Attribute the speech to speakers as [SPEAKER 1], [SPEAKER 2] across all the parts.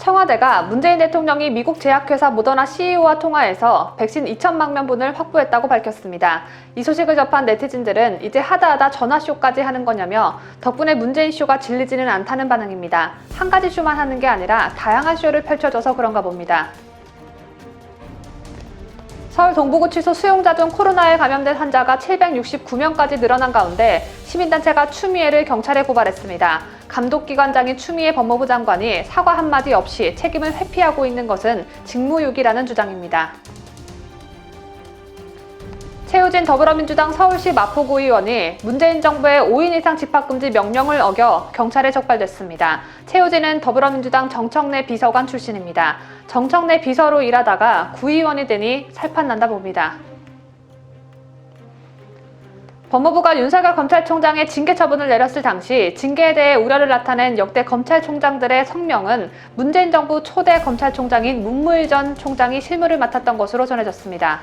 [SPEAKER 1] 청와대가 문재인 대통령이 미국 제약회사 모더나 CEO와 통화해서 백신 2천만 명분을 확보했다고 밝혔습니다. 이 소식을 접한 네티즌들은 이제 하다하다 전화쇼까지 하는 거냐며 덕분에 문재인 쇼가 질리지는 않다는 반응입니다. 한 가지 쇼만 하는 게 아니라 다양한 쇼를 펼쳐줘서 그런가 봅니다. 서울 동부구치소 수용자 중 코로나에 감염된 환자가 769명까지 늘어난 가운데 시민단체가 추미애를 경찰에 고발했습니다. 감독기관장인 추미애 법무부 장관이 사과 한마디 없이 책임을 회피하고 있는 것은 직무유기라는 주장입니다. 최우진 더불어민주당 서울시 마포구의원이 문재인 정부의 5인 이상 집합금지 명령을 어겨 경찰에 적발됐습니다. 최우진은 더불어민주당 정청래 비서관 출신입니다. 정청래 비서로 일하다가 구의원이 되니 살판난다 봅니다. 법무부가 윤석열 검찰총장의 징계 처분을 내렸을 당시 징계에 대해 우려를 나타낸 역대 검찰총장들의 성명은 문재인 정부 초대 검찰총장인 문무일 전 총장이 실무를 맡았던 것으로 전해졌습니다.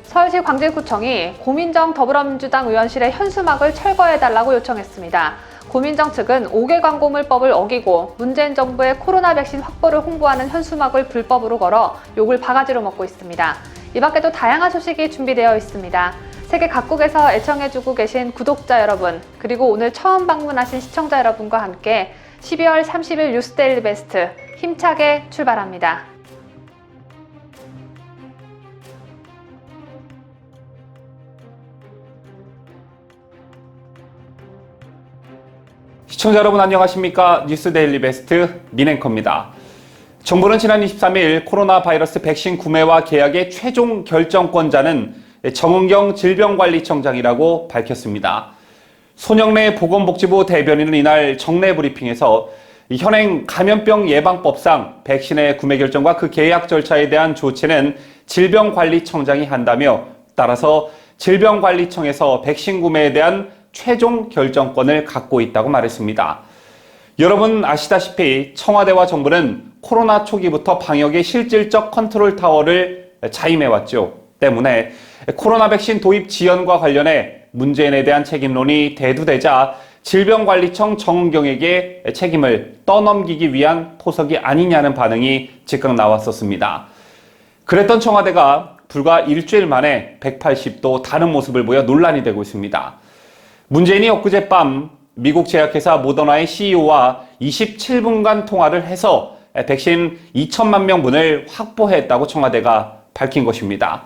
[SPEAKER 1] 서울시 광진구청이 고민정 더불어민주당 의원실의 현수막을 철거해달라고 요청했습니다. 고민정 측은 5개 광고물법을 어기고 문재인 정부의 코로나 백신 확보를 홍보하는 현수막을 불법으로 걸어 욕을 바가지로 먹고 있습니다. 이 밖에도 다양한 소식이 준비되어 있습니다. 세계 각국에서 애청해주고 계신 구독자 여러분, 그리고 오늘 처음 방문하신 시청자 여러분과 함께 12월 30일 뉴스데일리 베스트 힘차게 출발합니다.
[SPEAKER 2] 시청자 여러분 안녕하십니까? 뉴스데일리 베스트 민앵커입니다. 정부는 지난 23일 코로나 바이러스 백신 구매와 계약의 최종 결정권자는 정은경 질병관리청장이라고 밝혔습니다. 손영래 보건복지부 대변인은 이날 정례 브리핑에서 현행 감염병 예방법상 백신의 구매 결정과 그 계약 절차에 대한 조치는 질병관리청장이 한다며 따라서 질병관리청에서 백신 구매에 대한 최종 결정권을 갖고 있다고 말했습니다. 여러분 아시다시피 청와대와 정부는 코로나 초기부터 방역의 실질적 컨트롤 타워를 자임해왔죠. 때문에 코로나 백신 도입 지연과 관련해 문재인에 대한 책임론이 대두되자 질병관리청 정은경에게 책임을 떠넘기기 위한 포석이 아니냐는 반응이 즉각 나왔었습니다. 그랬던 청와대가 불과 일주일 만에 180도 다른 모습을 보여 논란이 되고 있습니다. 문재인이 엊그제밤 미국 제약회사 모더나의 CEO와 27분간 통화를 해서 백신 2천만 명분을 확보했다고 청와대가 밝힌 것입니다.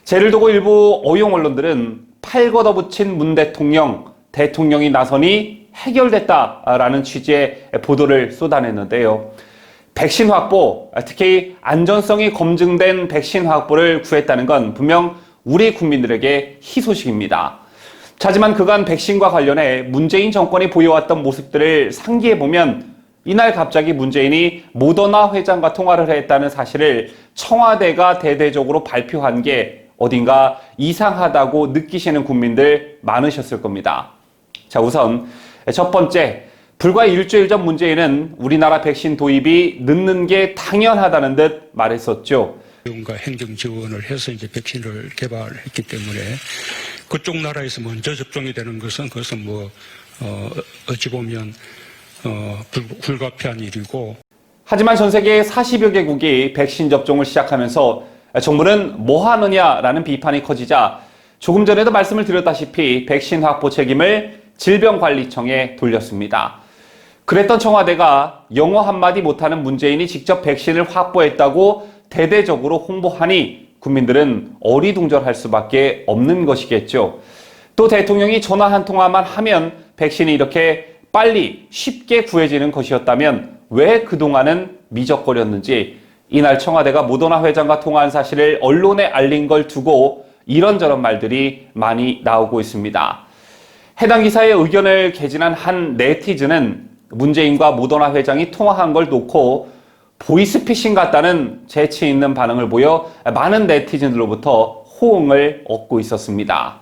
[SPEAKER 2] 쟤를 두고 일부 어용 언론들은 팔 걷어붙인 문 대통령이 나서니 해결됐다라는 취지의 보도를 쏟아냈는데요. 백신 확보, 특히 안전성이 검증된 백신 확보를 구했다는 건 분명 우리 국민들에게 희소식입니다. 하지만 그간 백신과 관련해 문재인 정권이 보여왔던 모습들을 상기해보면 이날 갑자기 문재인이 모더나 회장과 통화를 했다는 사실을 청와대가 대대적으로 발표한 게 어딘가 이상하다고 느끼시는 국민들 많으셨을 겁니다. 자, 우선 첫 번째, 불과 일주일 전 문재인은 우리나라 백신 도입이 늦는 게 당연하다는 듯 말했었죠.
[SPEAKER 3] 과 행정 지원을 해서 이제 백신을 개발했기 때문에 그쪽 나라에서 먼저 접종이 되는 것은 그것은 어찌 보면 불가피한 일이고.
[SPEAKER 2] 하지만 전 세계 40여 개국이 백신 접종을 시작하면서 정부는 뭐 하느냐라는 비판이 커지자 조금 전에도 말씀을 드렸다시피 백신 확보 책임을 질병관리청에 돌렸습니다. 그랬던 청와대가 영어 한마디 못하는 문재인이 직접 백신을 확보했다고 대대적으로 홍보하니 국민들은 어리둥절할 수밖에 없는 것이겠죠. 또 대통령이 전화 한 통화만 하면 백신이 이렇게 빨리 쉽게 구해지는 것이었다면 왜 그동안은 미적거렸는지 이날 청와대가 모더나 회장과 통화한 사실을 언론에 알린 걸 두고 이런저런 말들이 많이 나오고 있습니다. 해당 기사의 의견을 개진한 한 네티즌은 문재인과 모더나 회장이 통화한 걸 놓고 보이스피싱 같다는 재치 있는 반응을 보여 많은 네티즌들로부터 호응을 얻고 있었습니다.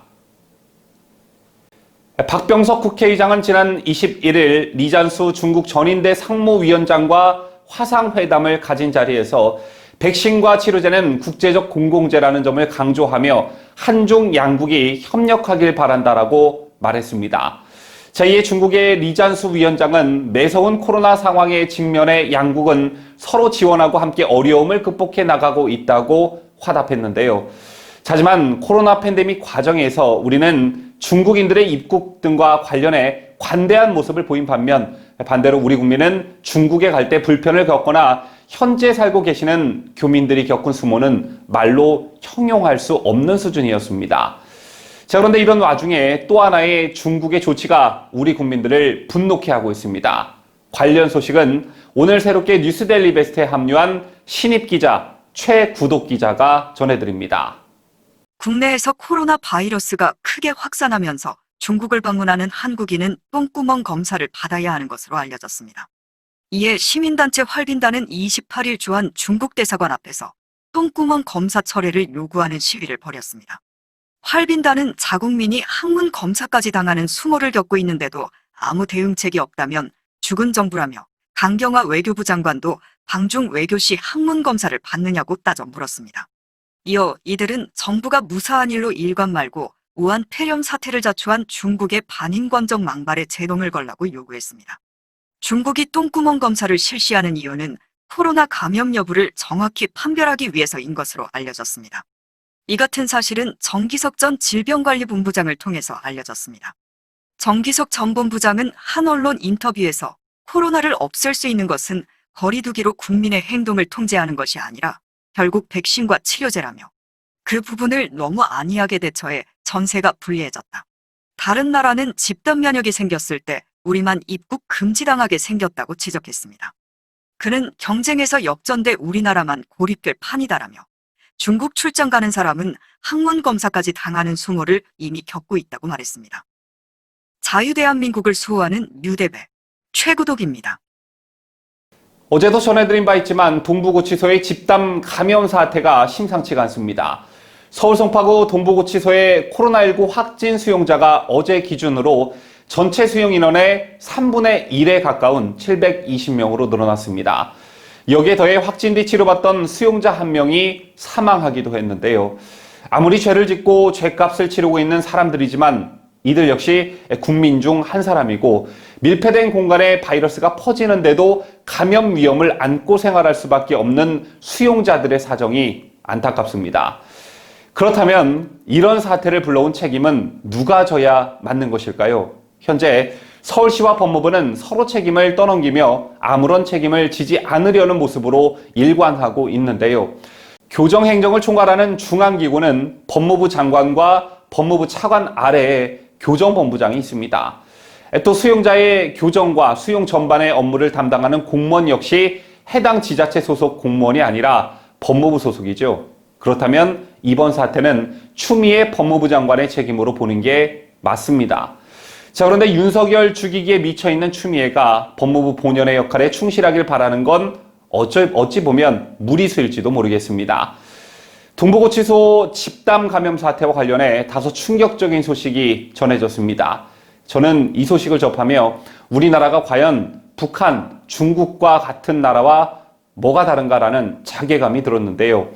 [SPEAKER 2] 박병석 국회의장은 지난 21일 리잔수 중국 전인대 상무위원장과 화상회담을 가진 자리에서 백신과 치료제는 국제적 공공재라는 점을 강조하며 한중 양국이 협력하길 바란다라고 말했습니다. 자, 이에 중국의 리잔수 위원장은 매서운 코로나 상황에 직면해 양국은 서로 지원하고 함께 어려움을 극복해 나가고 있다고 화답했는데요. 하지만 코로나 팬데믹 과정에서 우리는 중국인들의 입국 등과 관련해 관대한 모습을 보인 반면 반대로 우리 국민은 중국에 갈 때 불편을 겪거나 현재 살고 계시는 교민들이 겪은 수모는 말로 형용할 수 없는 수준이었습니다. 자, 그런데 이런 와중에 또 하나의 중국의 조치가 우리 국민들을 분노케 하고 있습니다. 관련 소식은 오늘 새롭게 뉴스데일리 베스트에 합류한 신입 기자 최구독 기자가 전해드립니다.
[SPEAKER 4] 국내에서 코로나 바이러스가 크게 확산하면서 중국을 방문하는 한국인은 똥구멍 검사를 받아야 하는 것으로 알려졌습니다. 이에 시민단체 활빈단은 28일 주한 중국 대사관 앞에서 똥구멍 검사 철회를 요구하는 시위를 벌였습니다. 활빈단은 자국민이 항문 검사까지 당하는 수모를 겪고 있는데도 아무 대응책이 없다면 죽은 정부라며 강경화 외교부 장관도 방중 외교시 항문 검사를 받느냐고 따져 물었습니다. 이어 이들은 정부가 무사한 일로 일관 말고 우한 폐렴 사태를 자초한 중국의 반인권적 망발에 제동을 걸라고 요구했습니다. 중국이 똥구멍 검사를 실시하는 이유는 코로나 감염 여부를 정확히 판별하기 위해서인 것으로 알려졌습니다. 이 같은 사실은 정기석 전 질병관리본부장을 통해서 알려졌습니다. 정기석 전 본부장은 한 언론 인터뷰에서 코로나를 없앨 수 있는 것은 거리두기로 국민의 행동을 통제하는 것이 아니라 결국 백신과 치료제라며 그 부분을 너무 안이하게 대처해 전세가 불리해졌다. 다른 나라는 집단 면역이 생겼을 때 우리만 입국 금지당하게 생겼다고 지적했습니다. 그는 경쟁에서 역전돼 우리나라만 고립될 판이다라며 중국 출장 가는 사람은 항문 검사까지 당하는 수모를 이미 겪고 있다고 말했습니다. 자유대한민국을 수호하는 뉴대배 최구독입니다.
[SPEAKER 2] 어제도 전해드린 바 있지만 동부구치소의 집단 감염 사태가 심상치가 않습니다. 서울 송파구 동부구치소의 코로나19 확진 수용자가 어제 기준으로 전체 수용 인원의 3분의 1에 가까운 720명으로 늘어났습니다. 여기에 더해 확진 뒤 치료받던 수용자 1명이 사망하기도 했는데요. 아무리 죄를 짓고 죄값을 치르고 있는 사람들이지만 이들 역시 국민 중 한 사람이고 밀폐된 공간에 바이러스가 퍼지는데도 감염 위험을 안고 생활할 수밖에 없는 수용자들의 사정이 안타깝습니다. 그렇다면 이런 사태를 불러온 책임은 누가 져야 맞는 것일까요? 현재 서울시와 법무부는 서로 책임을 떠넘기며 아무런 책임을 지지 않으려는 모습으로 일관하고 있는데요. 교정행정을 총괄하는 중앙기구는 법무부 장관과 법무부 차관 아래에 교정본부장이 있습니다. 또 수용자의 교정과 수용 전반의 업무를 담당하는 공무원 역시 해당 지자체 소속 공무원이 아니라 법무부 소속이죠. 그렇다면 이번 사태는 추미애 법무부 장관의 책임으로 보는 게 맞습니다. 자, 그런데 윤석열 죽이기에 미쳐있는 추미애가 법무부 본연의 역할에 충실하길 바라는 건 어찌 보면 무리수일지도 모르겠습니다. 동부구치소 집단 감염 사태와 관련해 다소 충격적인 소식이 전해졌습니다. 저는 이 소식을 접하며 우리나라가 과연 북한, 중국과 같은 나라와 뭐가 다른가라는 자괴감이 들었는데요.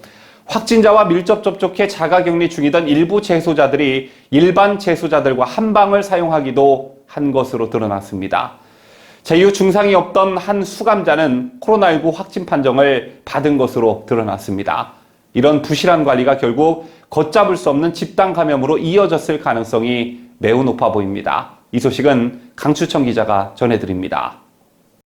[SPEAKER 2] 확진자와 밀접 접촉해 자가격리 중이던 일부 재소자들이 일반 재소자들과 한방을 사용하기도 한 것으로 드러났습니다. 자, 이후 증상이 없던 한 수감자는 코로나19 확진 판정을 받은 것으로 드러났습니다. 이런 부실한 관리가 결국 걷잡을 수 없는 집단 감염으로 이어졌을 가능성이 매우 높아 보입니다. 이 소식은 강추천 기자가 전해드립니다.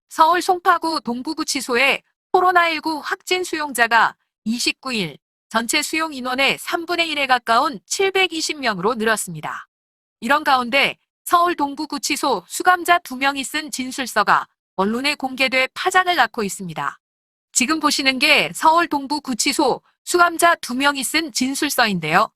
[SPEAKER 5] 서울 송파구 동부구치소의 코로나19 확진 수용자가 29일 전체 수용 인원의 3분의 1에 가까운 720명으로 늘었습니다. 이런 가운데 서울 동부구치소 수감자 2명이 쓴 진술서가 언론에 공개돼 파장을 낳고 있습니다. 지금 보시는 게 서울 동부구치소 수감자 2명이 쓴 진술서인데요.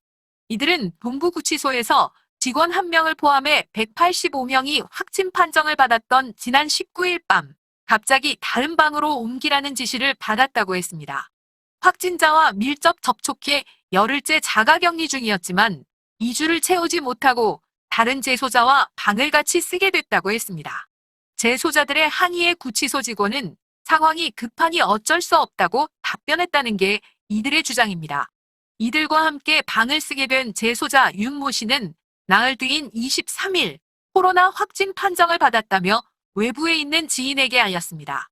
[SPEAKER 5] 이들은 동부구치소에서 직원 1명을 포함해 185명이 확진 판정을 받았던 지난 19일 밤 갑자기 다른 방으로 옮기라는 지시를 받았다고 했습니다. 확진자와 밀접 접촉해 열흘째 자가격리 중이었지만 2주를 채우지 못하고 다른 재소자와 방을 같이 쓰게 됐다고 했습니다. 재소자들의 항의에 구치소 직원은 상황이 급하니 어쩔 수 없다고 답변했다는 게 이들의 주장입니다. 이들과 함께 방을 쓰게 된 재소자 윤모 씨는 나흘 뒤인 23일 코로나 확진 판정을 받았다며 외부에 있는 지인에게 알렸습니다.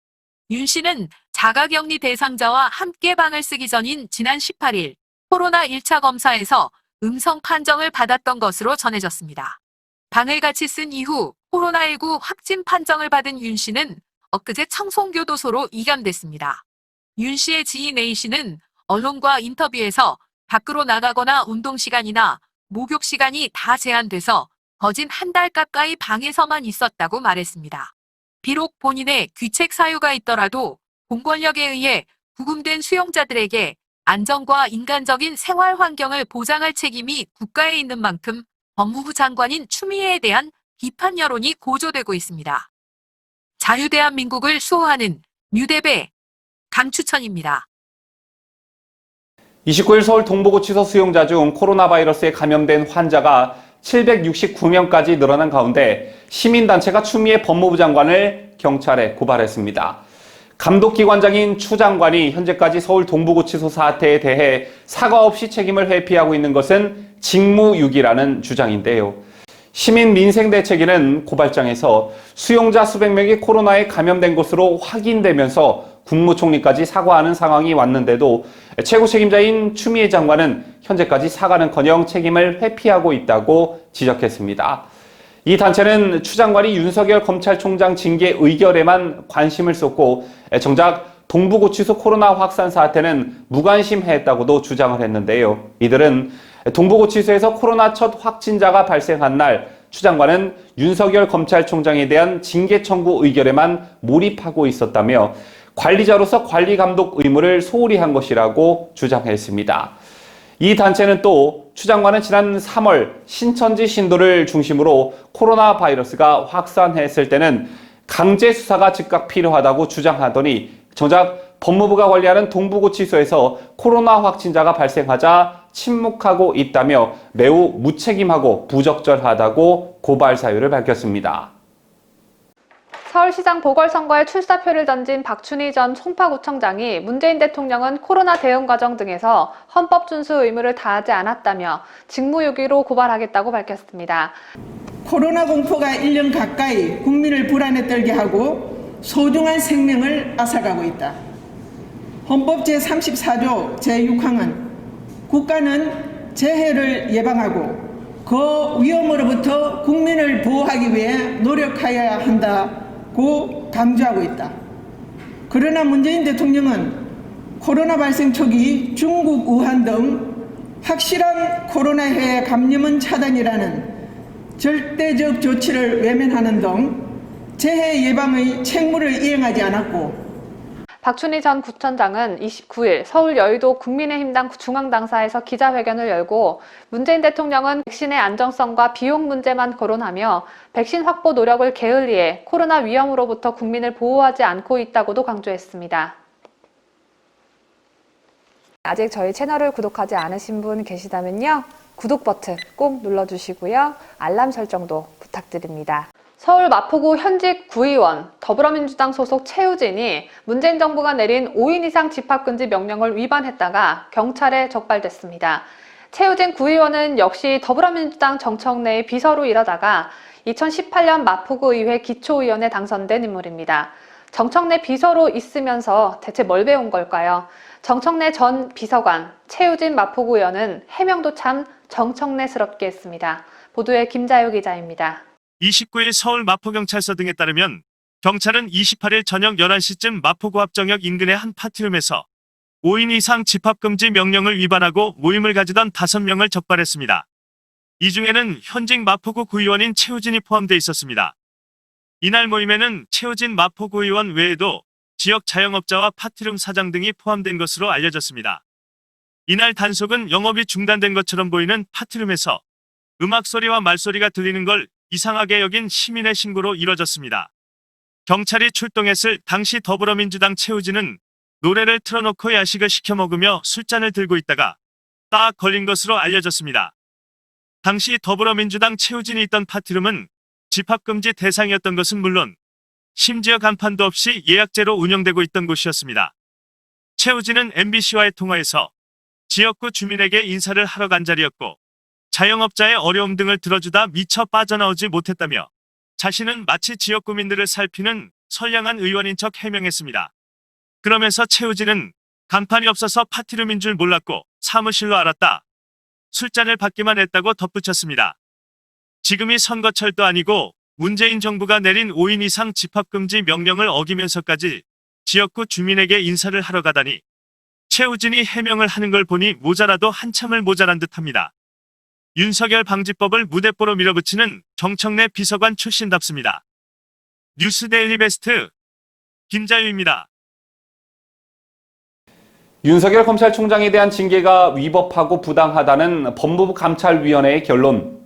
[SPEAKER 5] 윤 씨는 자가격리 대상자와 함께 방을 쓰기 전인 지난 18일 코로나 1차 검사에서 음성 판정을 받았던 것으로 전해졌습니다. 방을 같이 쓴 이후 코로나19 확진 판정을 받은 윤 씨는 엊그제 청송교도소로 이감됐습니다. 윤 씨의 지인 A 씨는 언론과 인터뷰에서 밖으로 나가거나 운동 시간이나 목욕 시간이 다 제한돼서 거진 한 달 가까이 방에서만 있었다고 말했습니다. 비록 본인의 귀책 사유가 있더라도 공권력에 의해 구금된 수용자들에게 안전과 인간적인 생활 환경을 보장할 책임이 국가에 있는 만큼 법무부 장관인 추미애에 대한 비판 여론이 고조되고 있습니다. 자유대한민국을 수호하는 뉴대배 강추천입니다.
[SPEAKER 2] 29일 서울 동부구치소 수용자 중 코로나 바이러스에 감염된 환자가 769명까지 늘어난 가운데 시민단체가 추미애 법무부 장관을 경찰에 고발했습니다. 감독기관장인 추 장관이 현재까지 서울 동부구치소 사태에 대해 사과 없이 책임을 회피하고 있는 것은 직무유기라는 주장인데요. 시민민생대책위는 고발장에서 수용자 수백 명이 코로나에 감염된 것으로 확인되면서 국무총리까지 사과하는 상황이 왔는데도 최고 책임자인 추미애 장관은 현재까지 사과는커녕 책임을 회피하고 있다고 지적했습니다. 이 단체는 추 장관이 윤석열 검찰총장 징계 의결에만 관심을 쏟고 정작 동부구치소 코로나 확산 사태는 무관심했다고도 주장을 했는데요. 이들은 동부구치소에서 코로나 첫 확진자가 발생한 날 추 장관은 윤석열 검찰총장에 대한 징계 청구 의결에만 몰입하고 있었다며 관리자로서 관리 감독 의무를 소홀히 한 것이라고 주장했습니다. 이 단체는 또 추 장관은 지난 3월 신천지 신도를 중심으로 코로나 바이러스가 확산했을 때는 강제 수사가 즉각 필요하다고 주장하더니 정작 법무부가 관리하는 동부구치소에서 코로나 확진자가 발생하자 침묵하고 있다며 매우 무책임하고 부적절하다고 고발 사유를 밝혔습니다.
[SPEAKER 1] 서울시장 보궐선거에 출사표를 던진 박춘희 전 송파구청장이 문재인 대통령은 코로나 대응 과정 등에서 헌법 준수 의무를 다하지 않았다며 직무유기로 고발하겠다고 밝혔습니다.
[SPEAKER 6] 코로나 공포가 1년 가까이 국민을 불안에 떨게 하고 소중한 생명을 앗아가고 있다. 헌법 제34조 제6항은 국가는 재해를 예방하고 그 위험으로부터 국민을 보호하기 위해 노력하여야 한다고 강조하고 있다. 그러나 문재인 대통령은 코로나 발생 초기 중국 우한 등 확실한 코로나해 감염은 차단이라는 절대적 조치를 외면하는 등 재해 예방의 책무를 이행하지 않았고,
[SPEAKER 1] 박춘희 전 구청장은 29일 서울 여의도 국민의힘당 중앙당사에서 기자회견을 열고 문재인 대통령은 백신의 안정성과 비용 문제만 거론하며 백신 확보 노력을 게을리해 코로나 위험으로부터 국민을 보호하지 않고 있다고도 강조했습니다. 아직 저희 채널을 구독하지 않으신 분 계시다면요, 구독 버튼 꼭 눌러주시고요, 알람 설정도 부탁드립니다. 서울 마포구 현직 구의원 더불어민주당 소속 최우진이 문재인 정부가 내린 5인 이상 집합금지 명령을 위반했다가 경찰에 적발됐습니다. 최우진 구의원은 역시 더불어민주당 정청래의 비서로 일하다가 2018년 마포구 의회 기초의원에 당선된 인물입니다. 정청래 비서로 있으면서 대체 뭘 배운 걸까요? 정청래 전 비서관, 최우진 마포구 의원은 해명도 참 정청래스럽게 했습니다. 보도에 김자유 기자입니다.
[SPEAKER 7] 29일 서울 마포경찰서 등에 따르면 경찰은 28일 저녁 11시쯤 마포구 합정역 인근의 한 파티룸에서 5인 이상 집합금지 명령을 위반하고 모임을 가지던 5명을 적발했습니다. 이 중에는 현직 마포구 구의원인 최우진이 포함돼 있었습니다. 이날 모임에는 최우진 마포구 의원 외에도 지역 자영업자와 파티룸 사장 등이 포함된 것으로 알려졌습니다. 이날 단속은 영업이 중단된 것처럼 보이는 파티룸에서 음악 소리와 말소리가 들리는 걸 이상하게 여긴 시민의 신고로 이뤄졌습니다. 경찰이 출동했을 당시 더불어민주당 최우진은 노래를 틀어놓고 야식을 시켜 먹으며 술잔을 들고 있다가 딱 걸린 것으로 알려졌습니다. 당시 더불어민주당 최우진이 있던 파티룸은 집합금지 대상이었던 것은 물론 심지어 간판도 없이 예약제로 운영되고 있던 곳이었습니다. 최우진은 MBC와의 통화에서 지역구 주민에게 인사를 하러 간 자리였고 자영업자의 어려움 등을 들어주다 미처 빠져나오지 못했다며 자신은 마치 지역 구민들을 살피는 선량한 의원인 척 해명했습니다. 그러면서 최우진은 간판이 없어서 파티룸인 줄 몰랐고 사무실로 알았다. 술잔을 받기만 했다고 덧붙였습니다. 지금이 선거철도 아니고 문재인 정부가 내린 5인 이상 집합금지 명령을 어기면서까지 지역구 주민에게 인사를 하러 가다니 최우진이 해명을 하는 걸 보니 모자라도 한참을 모자란 듯합니다. 윤석열 방지법을 무대뽀로 밀어붙이는 정청래 비서관 출신답습니다. 뉴스데일리 베스트 김자유입니다.
[SPEAKER 2] 윤석열 검찰총장에 대한 징계가 위법하고 부당하다는 법무부 감찰위원회의 결론.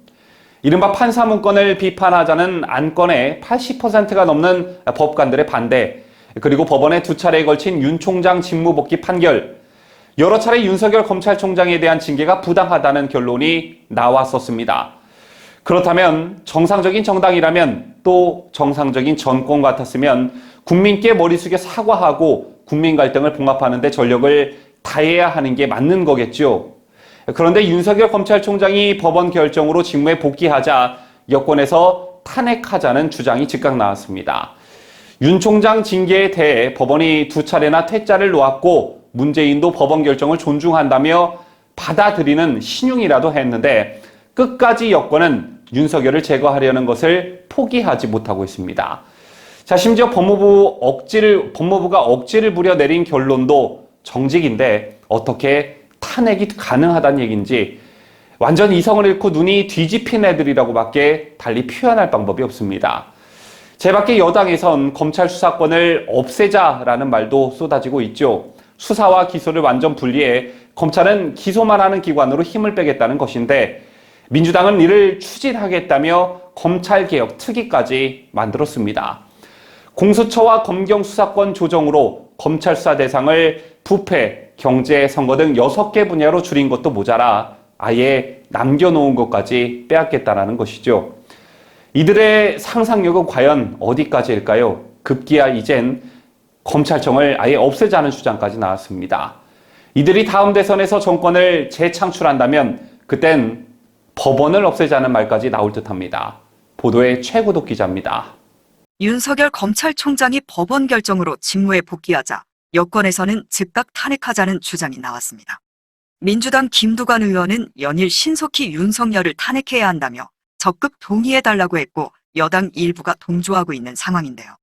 [SPEAKER 2] 이른바 판사문건을 비판하자는 안건의 80%가 넘는 법관들의 반대, 그리고 법원에 2차례에 걸친 윤 총장 직무복귀 판결, 여러 차례 윤석열 검찰총장에 대한 징계가 부당하다는 결론이 나왔었습니다. 그렇다면 정상적인 정당이라면, 또 정상적인 정권 같았으면 국민께 머리 숙여 사과하고 국민 갈등을 봉합하는 데 전력을 다해야 하는 게 맞는 거겠죠. 그런데 윤석열 검찰총장이 법원 결정으로 직무에 복귀하자 여권에서 탄핵하자는 주장이 즉각 나왔습니다. 윤 총장 징계에 대해 법원이 2차례나 퇴짜를 놓았고 문재인도 법원 결정을 존중한다며 받아들이는 신용이라도 했는데 끝까지 여권은 윤석열을 제거하려는 것을 포기하지 못하고 있습니다. 자, 심지어 법무부가 억지를 부려 내린 결론도 정직인데 어떻게 탄핵이 가능하다는 얘기인지 완전 이성을 잃고 눈이 뒤집힌 애들이라고밖에 달리 표현할 방법이 없습니다. 제밖에 여당에선 검찰 수사권을 없애자라는 말도 쏟아지고 있죠. 수사와 기소를 완전 분리해 검찰은 기소만 하는 기관으로 힘을 빼겠다는 것인데 민주당은 이를 추진하겠다며 검찰개혁 특위까지 만들었습니다. 공수처와 검경 수사권 조정으로 검찰 수사 대상을 부패, 경제, 선거 등 6개 분야로 줄인 것도 모자라 아예 남겨놓은 것까지 빼앗겠다는 것이죠. 이들의 상상력은 과연 어디까지일까요? 급기야 이젠 검찰청을 아예 없애자는 주장까지 나왔습니다. 이들이 다음 대선에서 정권을 재창출한다면 그땐 법원을 없애자는 말까지 나올 듯합니다. 보도의 최고독 기자입니다.
[SPEAKER 4] 윤석열 검찰총장이 법원 결정으로 직무에 복귀하자 여권에서는 즉각 탄핵하자는 주장이 나왔습니다. 민주당 김두관 의원은 연일 신속히 윤석열을 탄핵해야 한다며 적극 동의해달라고 했고 여당 일부가 동조하고 있는 상황인데요.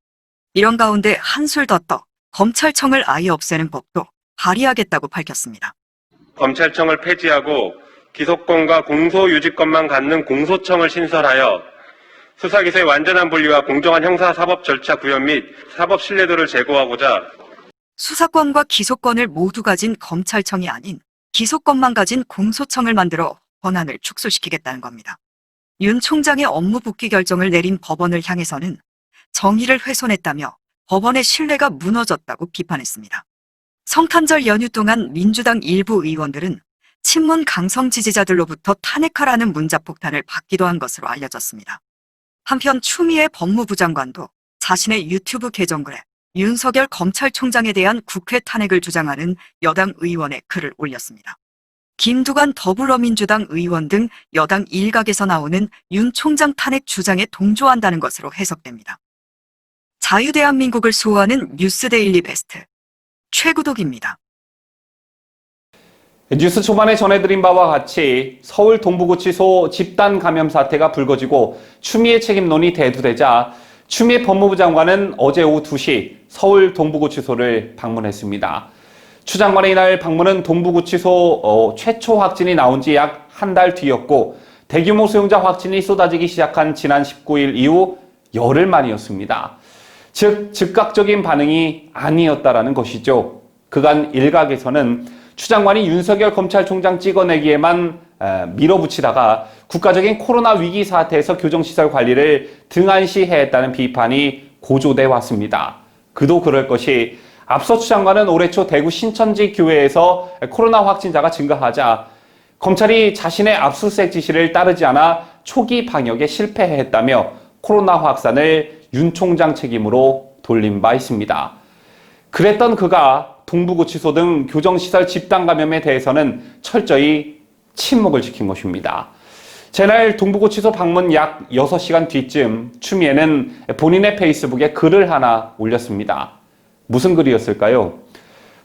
[SPEAKER 4] 이런 가운데 한술 더 떠 검찰청을 아예 없애는 법도 발의하겠다고 밝혔습니다.
[SPEAKER 8] 검찰청을 폐지하고 기소권과 공소유지권만 갖는 공소청을 신설하여 수사기소의 완전한 분리와 공정한 형사사법 절차 구현 및 사법 신뢰도를 제고하고자
[SPEAKER 4] 수사권과 기소권을 모두 가진 검찰청이 아닌 기소권만 가진 공소청을 만들어 권한을 축소시키겠다는 겁니다. 윤 총장의 업무 복귀 결정을 내린 법원을 향해서는 정의를 훼손했다며 법원의 신뢰가 무너졌다고 비판했습니다. 성탄절 연휴 동안 민주당 일부 의원들은 친문 강성 지지자들로부터 탄핵하라는 문자폭탄을 받기도 한 것으로 알려졌습니다. 한편 추미애 법무부 장관도 자신의 유튜브 계정글에 윤석열 검찰총장에 대한 국회 탄핵을 주장하는 여당 의원의 글을 올렸습니다. 김두관 더불어민주당 의원 등 여당 일각에서 나오는 윤 총장 탄핵 주장에 동조한다는 것으로 해석됩니다. 자유대한민국을 수호하는 뉴스데일리 베스트 최구독입니다.
[SPEAKER 2] 뉴스 초반에 전해드린 바와 같이 서울 동부구치소 집단 감염 사태가 불거지고 추미애 책임론이 대두되자 추미애 법무부 장관은 어제 오후 2시 서울 동부구치소를 방문했습니다. 추 장관의 이날 방문은 동부구치소 최초 확진이 나온 지 약 한 달 뒤였고 대규모 수용자 확진이 쏟아지기 시작한 지난 19일 이후 열흘 만이었습니다. 즉 즉각적인 반응이 아니었다라는 것이죠. 그간 일각에서는 추 장관이 윤석열 검찰총장 찍어내기에만 밀어붙이다가 국가적인 코로나 위기 사태에서 교정시설 관리를 등한시해야 했다는 비판이 고조돼 왔습니다. 그도 그럴 것이 앞서 추 장관은 올해 초 대구 신천지 교회에서 코로나 확진자가 증가하자 검찰이 자신의 압수수색 지시를 따르지 않아 초기 방역에 실패했다며 코로나 확산을 윤 총장 책임으로 돌린 바 있습니다. 그랬던 그가 동부구치소 등 교정시설 집단 감염에 대해서는 철저히 침묵을 지킨 것입니다. 제날 동부구치소 방문 약 6시간 뒤쯤 추미애는 본인의 페이스북에 글을 하나 올렸습니다. 무슨 글이었을까요?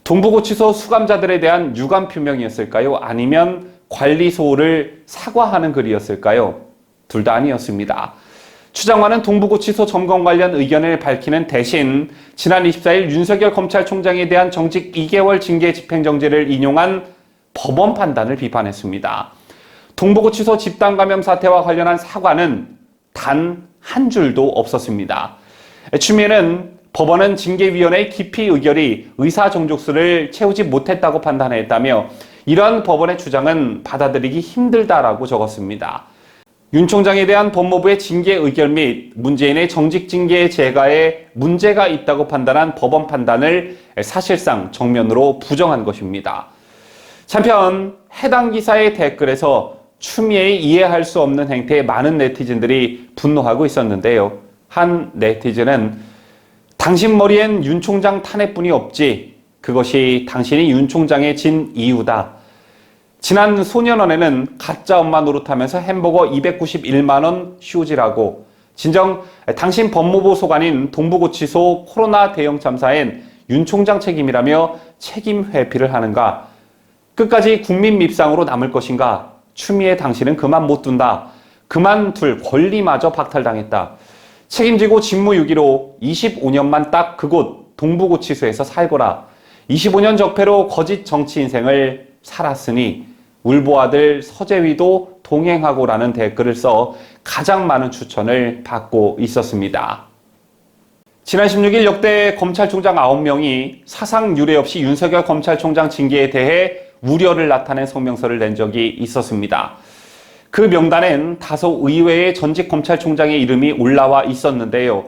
[SPEAKER 2] 동부구치소 수감자들에 대한 유감 표명이었을까요? 아니면 관리 소홀을 사과하는 글이었을까요? 둘 다 아니었습니다. 추 장관은 동부구치소 점검 관련 의견을 밝히는 대신 지난 24일 윤석열 검찰총장에 대한 정직 2개월 징계 집행정지를 인용한 법원 판단을 비판했습니다. 동부구치소 집단 감염 사태와 관련한 사과는 단 한 줄도 없었습니다. 추미애는 법원은 징계위원회의 기피 의결이 의사 정족수를 채우지 못했다고 판단했다며 이런 법원의 주장은 받아들이기 힘들다라고 적었습니다. 윤 총장에 대한 법무부의 징계 의결 및 문재인의 정직 징계 제가에 문제가 있다고 판단한 법원 판단을 사실상 정면으로 부정한 것입니다. 한편 해당 기사의 댓글에서 추미애의 이해할 수 없는 행태에 많은 네티즌들이 분노하고 있었는데요. 한 네티즌은 당신 머리엔 윤 총장 탄핵뿐이 없지. 그것이 당신이 윤 총장에 진 이유다. 지난 소년원에는 가짜 엄마 노릇하면서 햄버거 291만 원 휴지라고. 진정 당신 법무부 소관인 동부구치소 코로나 대형 참사엔 윤 총장 책임이라며 책임 회피를 하는가. 끝까지 국민 밉상으로 남을 것인가. 추미애 당신은 그만 못 둔다. 그만둘 권리마저 박탈당했다. 책임지고 직무유기로 25년만 딱 그곳 동부구치소에서 살거라. 25년 적폐로 거짓 정치 인생을 살았으니 울보아들 서재위도 동행하고라는 댓글을 써 가장 많은 추천을 받고 있었습니다. 지난 16일 역대 검찰총장 9명이 사상 유례 없이 윤석열 검찰총장 징계에 대해 우려를 나타낸 성명서를 낸 적이 있었습니다. 그 명단엔 다소 의외의 전직 검찰총장의 이름이 올라와 있었는데요.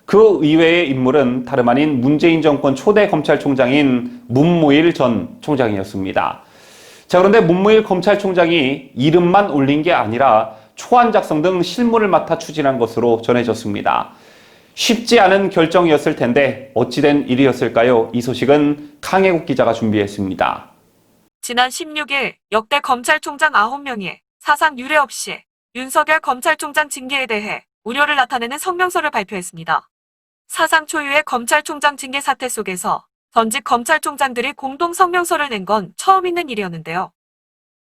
[SPEAKER 2] 그 의외의 인물은 다름 아닌 문재인 정권 초대 검찰총장인 문무일 전 총장이었습니다. 자, 그런데 문무일 검찰총장이 이름만 올린 게 아니라 초안 작성 등 실무를 맡아 추진한 것으로 전해졌습니다. 쉽지 않은 결정이었을 텐데 어찌된 일이었을까요? 이 소식은 강혜국 기자가 준비했습니다.
[SPEAKER 4] 지난 16일 역대 검찰총장 9명이 사상 유례 없이 윤석열 검찰총장 징계에 대해 우려를 나타내는 성명서를 발표했습니다. 사상 초유의 검찰총장 징계 사태 속에서 전직 검찰총장들이 공동 성명서를 낸 건 처음 있는 일이었는데요.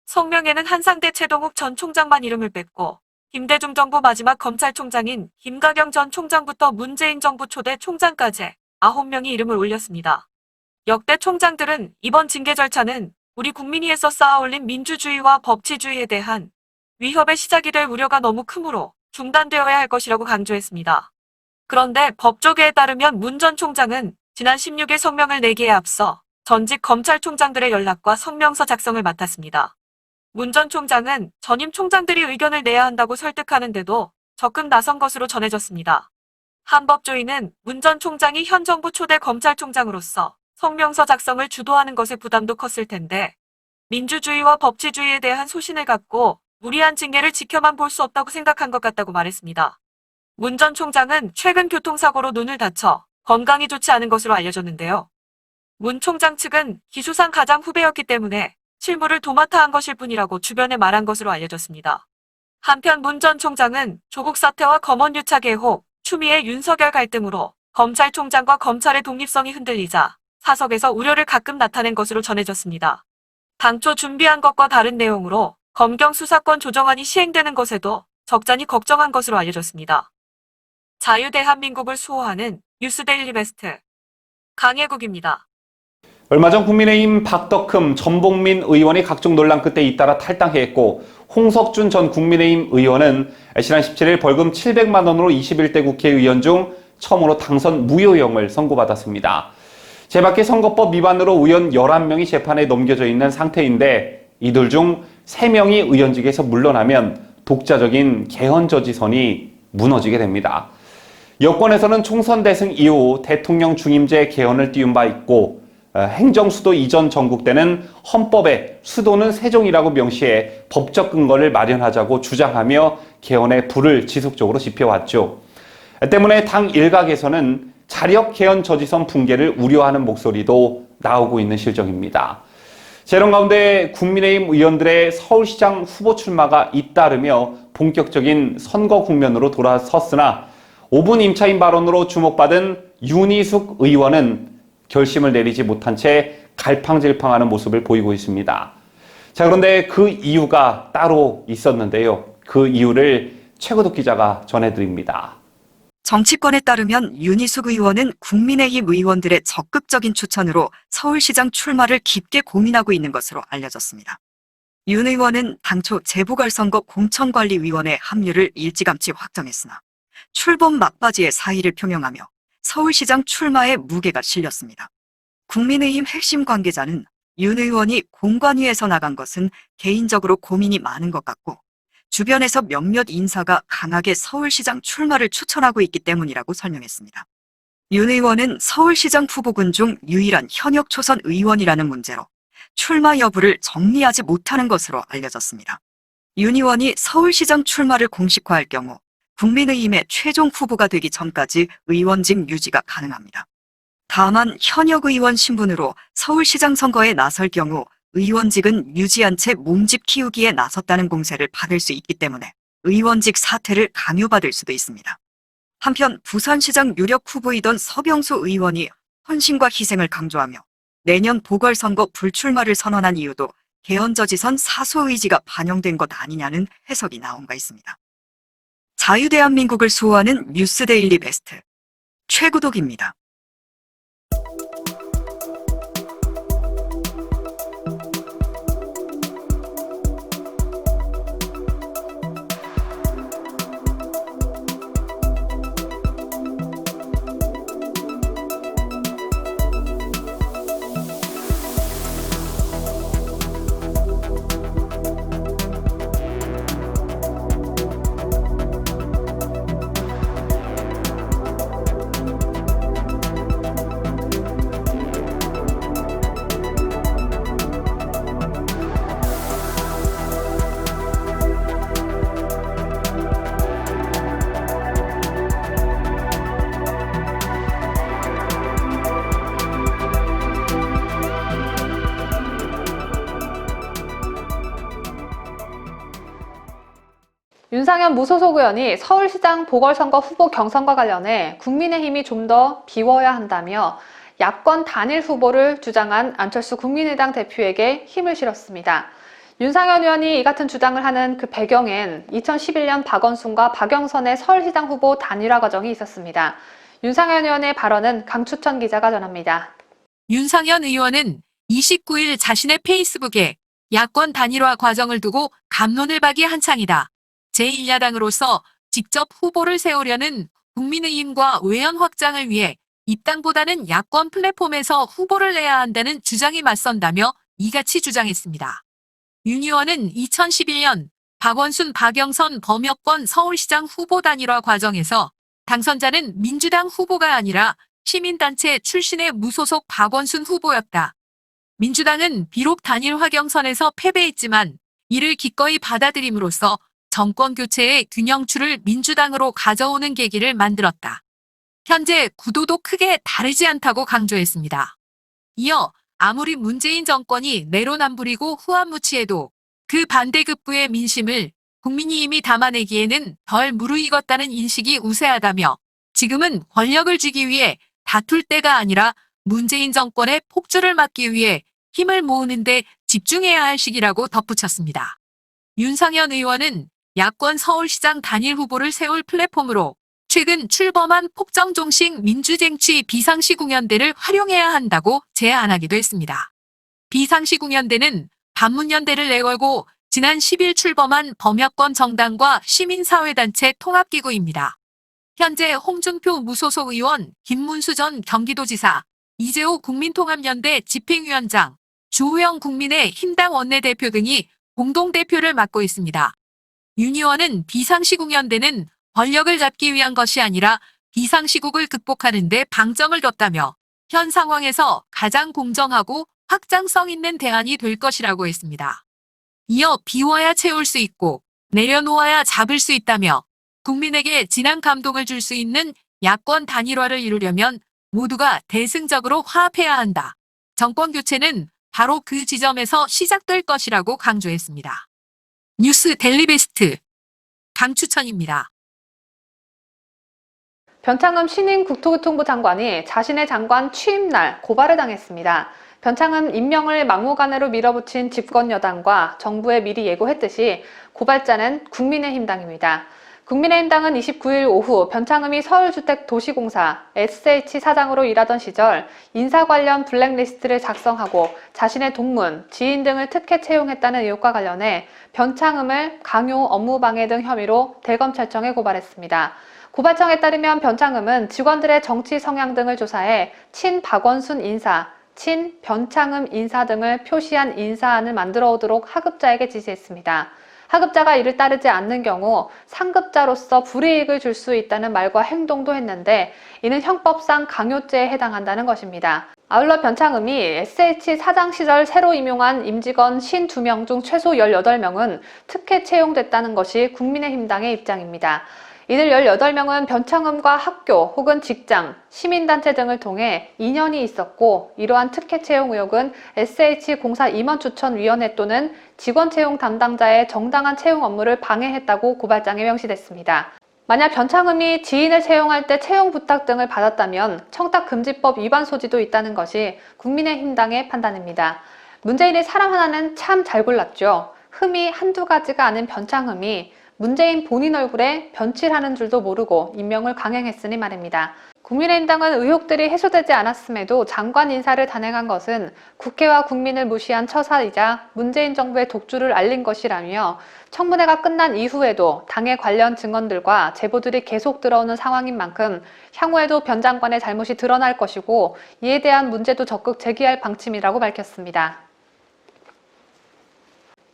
[SPEAKER 4] 성명에는 한상대 최동욱 전 총장만 이름을 뺐고 김대중 정부 마지막 검찰총장인 김가경 전 총장부터 문재인 정부 초대 총장까지 9명이 이름을 올렸습니다. 역대 총장들은 이번 징계 절차는 우리 국민이 애써 쌓아올린 민주주의와 법치주의에 대한 위협의 시작이 될 우려가 너무 크므로 중단되어야 할 것이라고 강조했습니다. 그런데 법조계에 따르면 문 전 총장은 지난 16일 성명을 내기에 앞서 전직 검찰총장들의 연락과 성명서 작성을 맡았습니다. 문 전 총장은 전임 총장들이 의견을 내야 한다고 설득하는데도 적극 나선 것으로 전해졌습니다. 한 법조인은 문 전 총장이 현 정부 초대 검찰총장으로서 성명서 작성을 주도하는 것에 부담도 컸을 텐데 민주주의와 법치주의에 대한 소신을 갖고 무리한 징계를 지켜만 볼 수 없다고 생각한 것 같다고 말했습니다. 문 전 총장은 최근 교통사고로 눈을 다쳐 건강이 좋지 않은 것으로 알려졌는데요. 문 총장 측은 기수상 가장 후배였기 때문에 실무를 도맡아 한 것일 뿐이라고 주변에 말한 것으로 알려졌습니다. 한편 문 전 총장은 조국 사태와 검언유착 의혹, 추미애 윤석열 갈등으로 검찰총장과 검찰의 독립성이 흔들리자 사석에서 우려를 가끔 나타낸 것으로 전해졌습니다. 당초 준비한 것과 다른 내용으로 검경 수사권 조정안이 시행되는 것에도 적잖이 걱정한 것으로 알려졌습니다. 자유대한민국을 수호하는 뉴스데일리 베스트 강혜국입니다.
[SPEAKER 2] 얼마 전 국민의힘 박덕흠 전복민 의원이 각종 논란 끝에 잇따라 탈당했고 홍석준 전 국민의힘 의원은 지난 17일 벌금 700만 원으로 21대 국회의원 중 처음으로 당선 무효형을 선고받았습니다. 제밖에 선거법 위반으로 의원 11명이 재판에 넘겨져 있는 상태인데 이들 중 3명이 의원직에서 물러나면 독자적인 개헌저지선이 무너지게 됩니다. 여권에서는 총선 대승 이후 대통령 중임제 개헌을 띄운 바 있고 행정수도 이전 전국 때는 헌법에 수도는 세종이라고 명시해 법적 근거를 마련하자고 주장하며 개헌의 불을 지속적으로 지펴왔죠. 때문에 당 일각에서는 자력 개헌 저지선 붕괴를 우려하는 목소리도 나오고 있는 실정입니다. 이런 가운데 국민의힘 의원들의 서울시장 후보 출마가 잇따르며 본격적인 선거 국면으로 돌아섰으나 5분 임차인 발언으로 주목받은 윤희숙 의원은 결심을 내리지 못한 채 갈팡질팡하는 모습을 보이고 있습니다. 자, 그런데 그 이유가 따로 있었는데요. 그 이유를 최고독 기자가 전해드립니다.
[SPEAKER 4] 정치권에 따르면 윤희숙 의원은 국민의힘 의원들의 적극적인 추천으로 서울시장 출마를 깊게 고민하고 있는 것으로 알려졌습니다. 윤 의원은 당초 재보궐선거 공천관리위원회 합류를 일찌감치 확정했으나 출범 막바지에 사의를 표명하며 서울시장 출마에 무게가 실렸습니다. 국민의힘 핵심 관계자는 윤 의원이 공관위에서 나간 것은 개인적으로 고민이 많은 것 같고 주변에서 몇몇 인사가 강하게 서울시장 출마를 추천하고 있기 때문이라고 설명했습니다. 윤 의원은 서울시장 후보군 중 유일한 현역 초선 의원이라는 문제로 출마 여부를 정리하지 못하는 것으로 알려졌습니다. 윤 의원이 서울시장 출마를 공식화할 경우 국민의힘의 최종 후보가 되기 전까지 의원직 유지가 가능합니다. 다만 현역 의원 신분으로 서울시장 선거에 나설 경우 의원직은 유지한 채 몸집 키우기에 나섰다는 공세를 받을 수 있기 때문에 의원직 사퇴를 강요받을 수도 있습니다. 한편 부산시장 유력 후보이던 서병수 의원이 헌신과 희생을 강조하며 내년 보궐선거 불출마를 선언한 이유도 개헌저지선 사소 의지가 반영된 것 아니냐는 해석이 나온 바 있습니다. 자유대한민국을 수호하는 뉴스데일리 베스트 최구독입니다.
[SPEAKER 1] 윤상현 무소속 의원이 서울시장 보궐선거 후보 경선과 관련해 국민의힘이 좀 더 비워야 한다며 야권 단일 후보를 주장한 안철수 국민의당 대표에게 힘을 실었습니다. 윤상현 의원이 이 같은 주장을 하는 그 배경엔 2011년 박원순과 박영선의 서울시장 후보 단일화 과정이 있었습니다. 윤상현 의원의 발언은 강추천 기자가 전합니다.
[SPEAKER 5] 윤상현 의원은 29일 자신의 페이스북에 야권 단일화 과정을 두고 갑론을 박이 한창이다. 제1야당으로서 직접 후보를 세우려는 국민의힘과 외연 확장을 위해 입당보다는 야권 플랫폼에서 후보를 내야 한다는 주장이 맞선다며 이같이 주장했습니다. 윤 의원은 2011년 박원순, 박영선 범여권 서울시장 후보 단일화 과정에서 당선자는 민주당 후보가 아니라 시민단체 출신의 무소속 박원순 후보였다. 민주당은 비록 단일화 경선에서 패배했지만 이를 기꺼이 받아들임으로써 정권 교체의 균형추를 민주당으로 가져오는 계기를 만들었다. 현재 구도도 크게 다르지 않다고 강조했습니다. 이어 아무리 문재인 정권이 내로남불이고 후한무치해도 그 반대급부의 민심을 국민의힘이 담아내기에는 덜 무르익었다는 인식이 우세하다며 지금은 권력을 쥐기 위해 다툴 때가 아니라 문재인 정권의 폭주를 막기 위해 힘을 모으는 데 집중해야 할 시기라고 덧붙였습니다. 윤상현 의원은 야권 서울시장 단일 후보를 세울 플랫폼으로 최근 출범한 폭정종식 민주쟁취 비상시국연대를 활용해야 한다고 제안하기도 했습니다. 비상시국연대는 반문연대를 내걸고 지난 10일 출범한 범야권 정당과 시민사회단체 통합기구입니다. 현재 홍준표 무소속 의원, 김문수 전 경기도지사, 이재호 국민통합연대 집행위원장, 주호영 국민의힘당 원내대표 등이 공동대표를 맡고 있습니다. 윤 의원은 비상시국연대는 권력을 잡기 위한 것이 아니라 비상시국을 극복하는 데 방점을 뒀다며 현 상황에서 가장 공정하고 확장성 있는 대안이 될 것이라고 했습니다. 이어 비워야 채울 수 있고 내려놓아야 잡을 수 있다며 국민에게 진한 감동을 줄 수 있는 야권 단일화를 이루려면 모두가 대승적으로 화합해야 한다. 정권 교체는 바로 그 지점에서 시작될 것이라고 강조했습니다. 뉴스 델리베스트 강추천입니다.
[SPEAKER 1] 변창흠 신임 국토교통부 장관이 자신의 장관 취임날 고발을 당했습니다. 변창흠 임명을 막무가내로 밀어붙인 집권 여당과 정부에 미리 예고했듯이 고발자는 국민의힘당입니다. 국민의힘당은 29일 오후 변창흠이 서울주택도시공사 SH 사장으로 일하던 시절 인사 관련 블랙리스트를 작성하고 자신의 동문, 지인 등을 특혜 채용했다는 의혹과 관련해 변창흠을 강요 업무방해 등 혐의로 대검찰청에 고발했습니다. 고발청에 따르면 변창흠은 직원들의 정치 성향 등을 조사해 친박원순 인사, 친변창흠 인사 등을 표시한 인사안을 만들어 오도록 하급자에게 지시했습니다. 하급자가 이를 따르지 않는 경우 상급자로서 불이익을 줄 수 있다는 말과 행동도 했는데 이는 형법상 강요죄에 해당한다는 것입니다. 아울러 변창흠이 SH 사장 시절 새로 임용한 임직원 52명 중 최소 18명은 특혜 채용됐다는 것이 국민의힘당의 입장입니다. 이들 18명은 변창흠과 학교 혹은 직장, 시민단체 등을 통해 인연이 있었고 이러한 특혜 채용 의혹은 SH공사 임원추천위원회 또는 직원 채용 담당자의 정당한 채용 업무를 방해했다고 고발장에 명시됐습니다. 만약 변창흠이 지인을 채용할 때 채용 부탁 등을 받았다면 청탁금지법 위반 소지도 있다는 것이 국민의힘당의 판단입니다. 문재인이 사람 하나는 참 잘 골랐죠. 흠이 한두 가지가 아닌 변창흠이 문재인 본인 얼굴에 변칠하는 줄도 모르고 임명을 강행했으니 말입니다. 국민의힘당은 의혹들이 해소되지 않았음에도 장관 인사를 단행한 것은 국회와 국민을 무시한 처사이자 문재인 정부의 독주를 알린 것이라며 청문회가 끝난 이후에도 당의 관련 증언들과 제보들이 계속 들어오는 상황인 만큼 향후에도 변 장관의 잘못이 드러날 것이고 이에 대한 문제도 적극 제기할 방침이라고 밝혔습니다.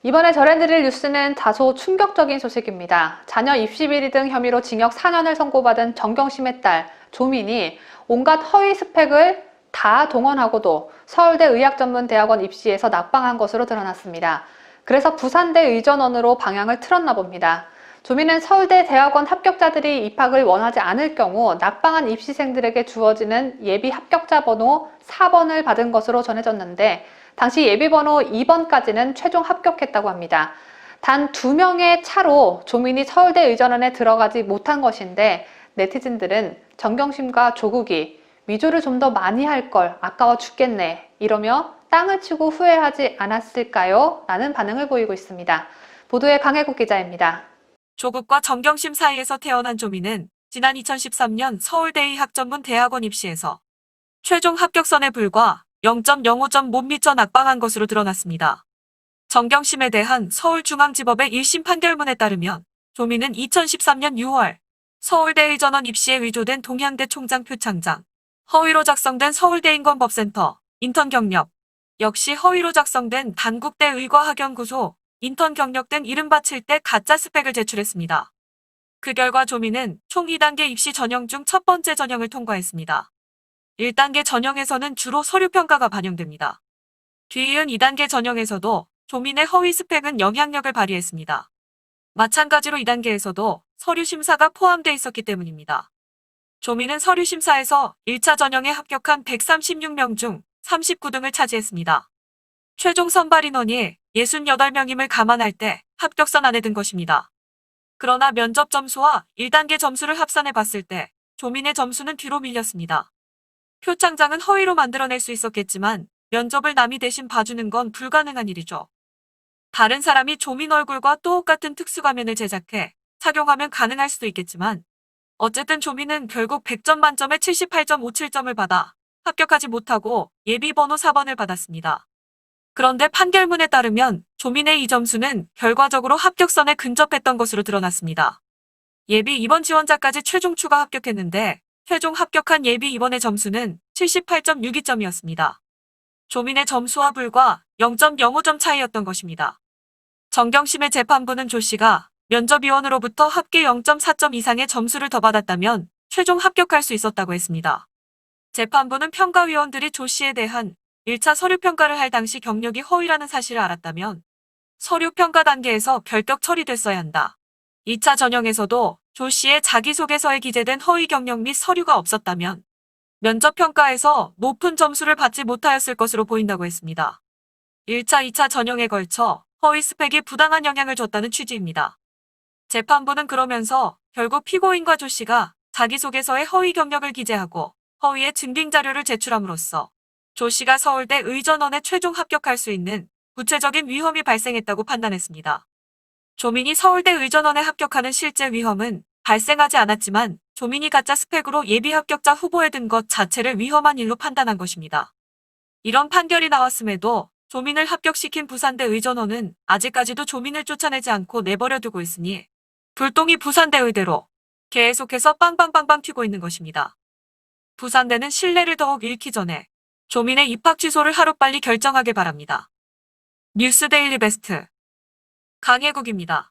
[SPEAKER 1] 이번에 전해드릴 뉴스는 다소 충격적인 소식입니다. 자녀 입시 비리 등 혐의로 징역 4년을 선고받은 정경심의 딸 조민이 온갖 허위 스펙을 다 동원하고도 서울대 의학전문대학원 입시에서 낙방한 것으로 드러났습니다. 그래서 부산대 의전원으로 방향을 틀었나 봅니다. 조민은 서울대 대학원 합격자들이 입학을 원하지 않을 경우 낙방한 입시생들에게 주어지는 예비 합격자 번호 4번을 받은 것으로 전해졌는데 당시 예비번호 2번까지는 최종 합격했다고 합니다. 단 2명의 차로 조민이 서울대 의전원에 들어가지 못한 것인데 네티즌들은 정경심과 조국이 위조를 좀 더 많이 할 걸 아까워 죽겠네 이러며 땅을 치고 후회하지 않았을까요? 라는 반응을 보이고 있습니다. 보도에 강혜국 기자입니다.
[SPEAKER 4] 조국과 정경심 사이에서 태어난 조민은 지난 2013년 서울대의 학전문대학원 입시에서 최종 합격선에 불과 0.05점 못 미쳐 낙방한 것으로 드러났습니다. 정경심에 대한 서울중앙지법의 1심 판결문에 따르면 조민은 2013년 6월 서울대의 전원 입시에 위조된 동양대 총장 표창장, 허위로 작성된 서울대 인권법센터, 인턴 경력, 역시 허위로 작성된 단국대 의과학연구소, 인턴 경력 등 이른바 7대 가짜 스펙을 제출했습니다. 그 결과 조민은 총 2단계 입시 전형 중 첫 번째 전형을 통과했습니다. 1단계 전형에서는 주로 서류평가가 반영됩니다. 뒤이은 2단계 전형에서도 조민의 허위 스펙은 영향력을 발휘했습니다. 마찬가지로 2단계에서도 서류심사가 포함되어 있었기 때문입니다. 조민은 서류심사에서 1차 전형에 합격한 136명 중 39등을 차지했습니다. 최종 선발 인원이 68명임을 감안할 때 합격선 안에 든 것입니다. 그러나 면접 점수와 1단계 점수를 합산해 봤을 때 조민의 점수는 뒤로 밀렸습니다. 표창장은 허위로 만들어낼 수 있었겠지만 면접을 남이 대신 봐주는 건 불가능한 일이죠. 다른 사람이 조민 얼굴과 똑같은 특수가면을 제작해 착용하면 가능할 수도 있겠지만 어쨌든 조민은 결국 100점 만점에 78.57점을 받아 합격하지 못하고 예비번호 4번을 받았습니다. 그런데 판결문에 따르면 조민의 이 점수는 결과적으로 합격선에 근접했던 것으로 드러났습니다. 예비 2번 지원자까지 최종 추가 합격했는데 최종 합격한 예비 2번의 점수는 78.62점이었습니다. 조민의 점수와 불과 0.05점 차이였던 것입니다. 정경심의 재판부는 조 씨가 면접위원으로부터 합계 0.4점 이상의 점수를 더 받았다면 최종 합격할 수 있었다고 했습니다. 재판부는 평가위원들이 조 씨에 대한 1차 서류평가를 할 당시 경력이 허위라는 사실을 알았다면 서류평가 단계에서 결격 처리됐어야 한다. 2차 전형에서도 조 씨의 자기소개서에 기재된 허위 경력 및 서류가 없었다면 면접평가에서 높은 점수를 받지 못하였을 것으로 보인다고 했습니다. 1차, 2차 전형에 걸쳐 허위 스펙이 부당한 영향을 줬다는 취지입니다. 재판부는 그러면서 결국 피고인과 조 씨가 자기소개서에 허위 경력을 기재하고 허위의 증빙 자료를 제출함으로써 조 씨가 서울대 의전원에 최종 합격할 수 있는 구체적인 위험이 발생했다고 판단했습니다. 조민이 서울대 의전원에 합격하는 실제 위험은 발생하지 않았지만 조민이 가짜 스펙으로 예비 합격자 후보에 든 것 자체를 위험한 일로 판단한 것입니다. 이런 판결이 나왔음에도 조민을 합격시킨 부산대 의전원은 아직까지도 조민을 쫓아내지 않고 내버려 두고 있으니 불똥이 부산대 의대로 계속해서 빵빵빵빵 튀고 있는 것입니다. 부산대는 신뢰를 더욱 잃기 전에 조민의 입학 취소를 하루빨리 결정하길 바랍니다. 뉴스데일리 베스트 강혜국입니다.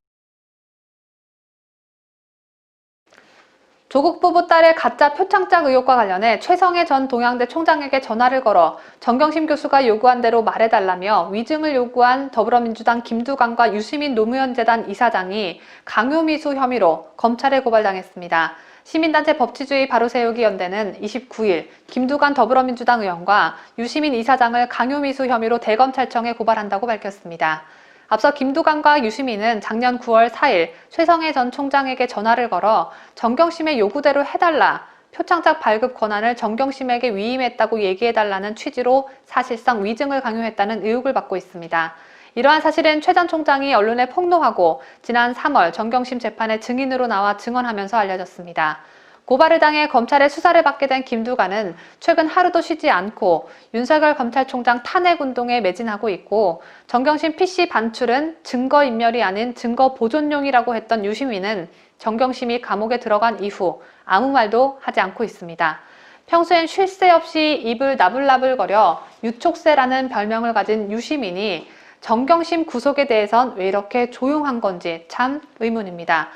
[SPEAKER 1] 조국 부부 딸의 가짜 표창장 의혹과 관련해 최성해 전 동양대 총장에게 전화를 걸어 정경심 교수가 요구한 대로 말해달라며 위증을 요구한 더불어민주당 김두관과 유시민 노무현재단 이사장이 강요미수 혐의로 검찰에 고발당했습니다. 시민단체 법치주의 바로세우기 연대는 29일 김두관 더불어민주당 의원과 유시민 이사장을 강요미수 혐의로 대검찰청에 고발한다고 밝혔습니다. 앞서 김두관과 유시민은 작년 9월 4일 최성해 전 총장에게 전화를 걸어 정경심의 요구대로 해달라, 표창장 발급 권한을 정경심에게 위임했다고 얘기해달라는 취지로 사실상 위증을 강요했다는 의혹을 받고 있습니다. 이러한 사실은 최 전 총장이 언론에 폭로하고 지난 3월 정경심 재판에 증인으로 나와 증언하면서 알려졌습니다. 고발을 당해 검찰의 수사를 받게 된 김두관은 최근 하루도 쉬지 않고 윤석열 검찰총장 탄핵운동에 매진하고 있고 정경심 PC 반출은 증거인멸이 아닌 증거보존용이라고 했던 유시민은 정경심이 감옥에 들어간 이후 아무 말도 하지 않고 있습니다. 평소엔 쉴 새 없이 입을 나불나불거려 유촉새라는 별명을 가진 유시민이 정경심 구속에 대해선 왜 이렇게 조용한 건지 참 의문입니다.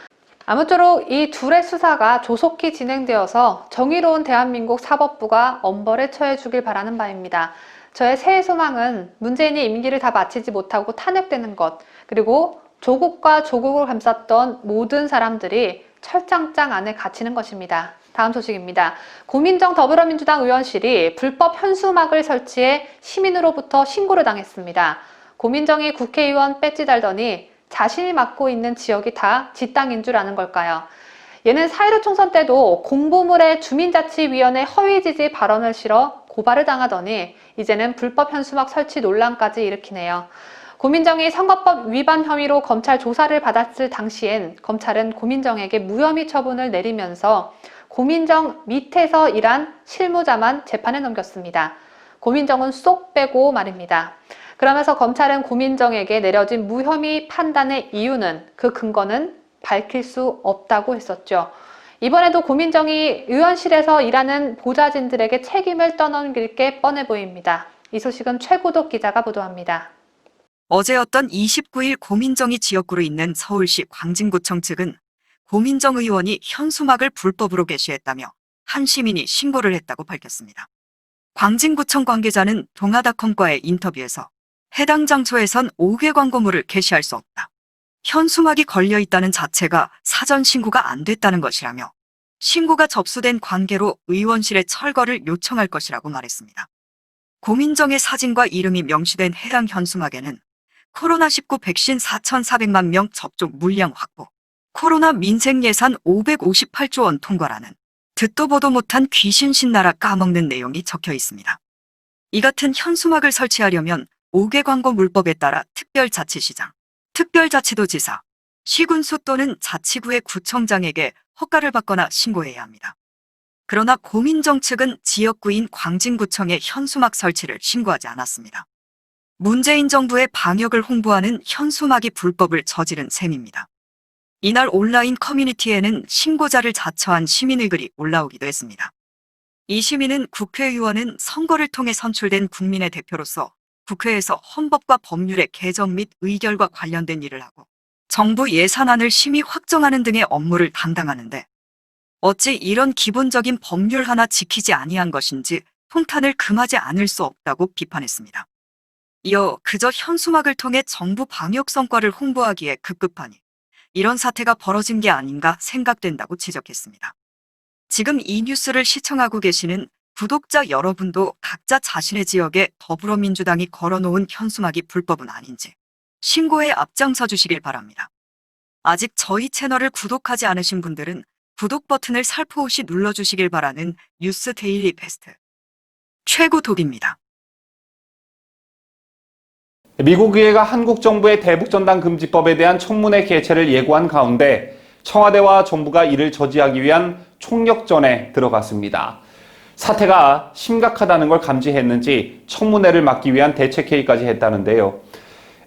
[SPEAKER 1] 아무쪼록 이 둘의 수사가 조속히 진행되어서 정의로운 대한민국 사법부가 엄벌에 처해주길 바라는 바입니다. 저의 새해 소망은 문재인이 임기를 다 마치지 못하고 탄핵되는 것, 그리고 조국과 조국을 감쌌던 모든 사람들이 철장장 안에 갇히는 것입니다. 다음 소식입니다. 고민정 더불어민주당 의원실이 불법 현수막을 설치해 시민으로부터 신고를 당했습니다. 고민정이 국회의원 배지 달더니 자신이 맡고 있는 지역이 다 지 땅인 줄 아는 걸까요? 얘는 4.15 총선 때도 공보물에 주민자치위원회 허위지지 발언을 실어 고발을 당하더니 이제는 불법 현수막 설치 논란까지 일으키네요. 고민정이 선거법 위반 혐의로 검찰 조사를 받았을 당시엔 검찰은 고민정에게 무혐의 처분을 내리면서 고민정 밑에서 일한 실무자만 재판에 넘겼습니다. 고민정은 쏙 빼고 말입니다. 그러면서 검찰은 고민정에게 내려진 무혐의 판단의 이유는, 그 근거는 밝힐 수 없다고 했었죠. 이번에도 고민정이 의원실에서 일하는 보좌진들에게 책임을 떠넘길 게 뻔해 보입니다. 이 소식은 최고독 기자가 보도합니다.
[SPEAKER 4] 어제였던 29일 고민정이 지역구로 있는 서울시 광진구청 측은 고민정 의원이 현수막을 불법으로 게시했다며 한 시민이 신고를 했다고 밝혔습니다. 광진구청 관계자는 동아닷컴과의 인터뷰에서 해당 장소에선 5개 광고물을 게시할 수 없다. 현수막이 걸려 있다는 자체가 사전 신고가 안 됐다는 것이라며 신고가 접수된 관계로 의원실에 철거를 요청할 것이라고 말했습니다. 고민정의 사진과 이름이 명시된 해당 현수막에는 코로나19 백신 4,400만 명 접종 물량 확보, 코로나 민생 예산 558조 원 통과라는 듣도 보도 못한 귀신 신나라 까먹는 내용이 적혀 있습니다. 이 같은 현수막을 설치하려면 5개 광고 물법에 따라 특별자치시장, 특별자치도지사, 시군수 또는 자치구의 구청장에게 허가를 받거나 신고해야 합니다. 그러나 고민정 측은 지역구인 광진구청의 현수막 설치를 신고하지 않았습니다. 문재인 정부의 방역을 홍보하는 현수막이 불법을 저지른 셈입니다. 이날 온라인 커뮤니티에는 신고자를 자처한 시민의 글이 올라오기도 했습니다. 이 시민은 국회의원은 선거를 통해 선출된 국민의 대표로서 국회에서 헌법과 법률의 개정 및 의결과 관련된 일을 하고 정부 예산안을 심의 확정하는 등의 업무를 담당하는데 어찌 이런 기본적인 법률 하나 지키지 아니한 것인지 통탄을 금하지 않을 수 없다고 비판했습니다. 이어 그저 현수막을 통해 정부 방역 성과를 홍보하기에 급급하니 이런 사태가 벌어진 게 아닌가 생각된다고 지적했습니다. 지금 이 뉴스를 시청하고 계시는 구독자 여러분도 각자 자신의 지역에 더불어민주당이 걸어놓은 현수막이 불법은 아닌지 신고에 앞장서 주시길 바랍니다. 아직 저희 채널을 구독하지 않으신 분들은 구독 버튼을 살포시 눌러주시길 바라는 뉴스 데일리 베스트. 최고 독입니다.
[SPEAKER 2] 미국 의회가 한국 정부의 대북전단 금지법에 대한 청문회 개최를 예고한 가운데 청와대와 정부가 이를 저지하기 위한 총력전에 들어갔습니다. 사태가 심각하다는 걸 감지했는지 청문회를 막기 위한 대책회의까지 했다는데요.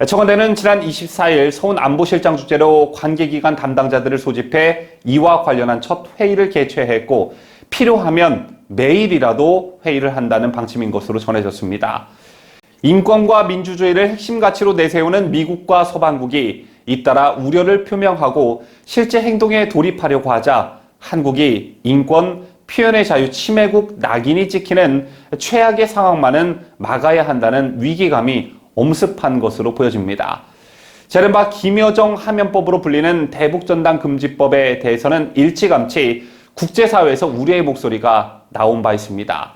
[SPEAKER 2] 청와대는 지난 24일 서훈 안보실장 주재로 관계기관 담당자들을 소집해 이와 관련한 첫 회의를 개최했고 필요하면 매일이라도 회의를 한다는 방침인 것으로 전해졌습니다. 인권과 민주주의를 핵심 가치로 내세우는 미국과 서방국이 잇따라 우려를 표명하고 실제 행동에 돌입하려고 하자 한국이 인권, 표현의 자유 침해국 낙인이 찍히는 최악의 상황만은 막아야 한다는 위기감이 엄습한 것으로 보여집니다. 이른바 김여정 하면법으로 불리는 대북전단 금지법에 대해서는 일찌감치 국제사회에서 우려의 목소리가 나온 바 있습니다.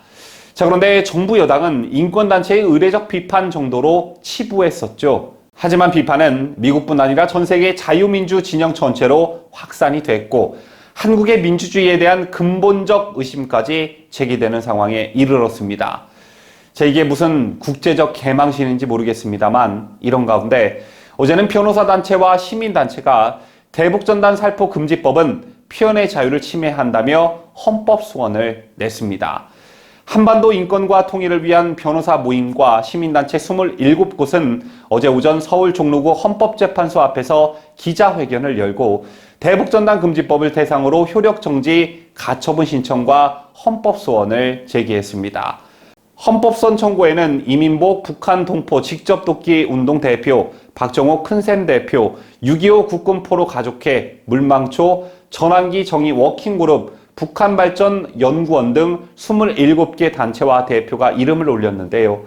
[SPEAKER 2] 자, 그런데 정부 여당은 인권단체의 의례적 비판 정도로 치부했었죠. 하지만 비판은 미국뿐 아니라 전 세계 자유민주 진영 전체로 확산이 됐고 한국의 민주주의에 대한 근본적 의심까지 제기되는 상황에 이르렀습니다. 자, 이게 무슨 국제적 개망신인지 모르겠습니다만 이런 가운데 어제는 변호사 단체와 시민 단체가 대북전단 살포 금지법은 표현의 자유를 침해한다며 헌법 소원을 냈습니다. 한반도 인권과 통일을 위한 변호사 모임과 시민단체 27곳은 어제 오전 서울 종로구 헌법재판소 앞에서 기자회견을 열고 대북전단 금지법을 대상으로 효력정지 가처분 신청과 헌법소원을 제기했습니다. 헌법소원 청구에는 이민복 북한 동포 직접돕기 운동 대표, 박정호 큰샘 대표, 6.25 국군포로 가족회, 물망초, 전환기 정의 워킹그룹, 북한발전연구원 등 27개 단체와 대표가 이름을 올렸는데요.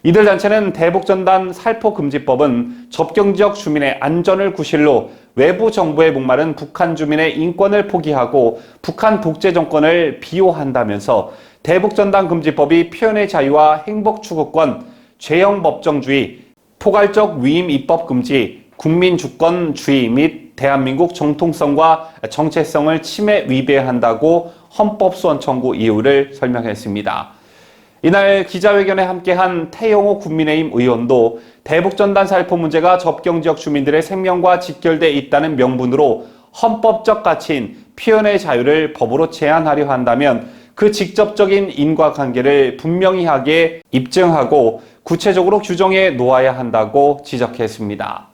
[SPEAKER 2] 이들 단체는 대북전단 살포금지법은 접경지역 주민의 안전을 구실로 외부 정부에 목마른 북한 주민의 인권을 포기하고 북한 독재 정권을 비호한다면서 대북전단 금지법이 표현의 자유와 행복추구권, 죄형 법정주의, 포괄적 위임 입법 금지, 국민주권주의 및 대한민국 정통성과 정체성을 침해 위배한다고 헌법소원 청구 이유를 설명했습니다. 이날 기자회견에 함께한 태영호 국민의힘 의원도 대북전단 살포 문제가 접경지역 주민들의 생명과 직결돼 있다는 명분으로 헌법적 가치인 표현의 자유를 법으로 제한하려 한다면 그 직접적인 인과관계를 분명히 하게 입증하고 구체적으로 규정해 놓아야 한다고 지적했습니다.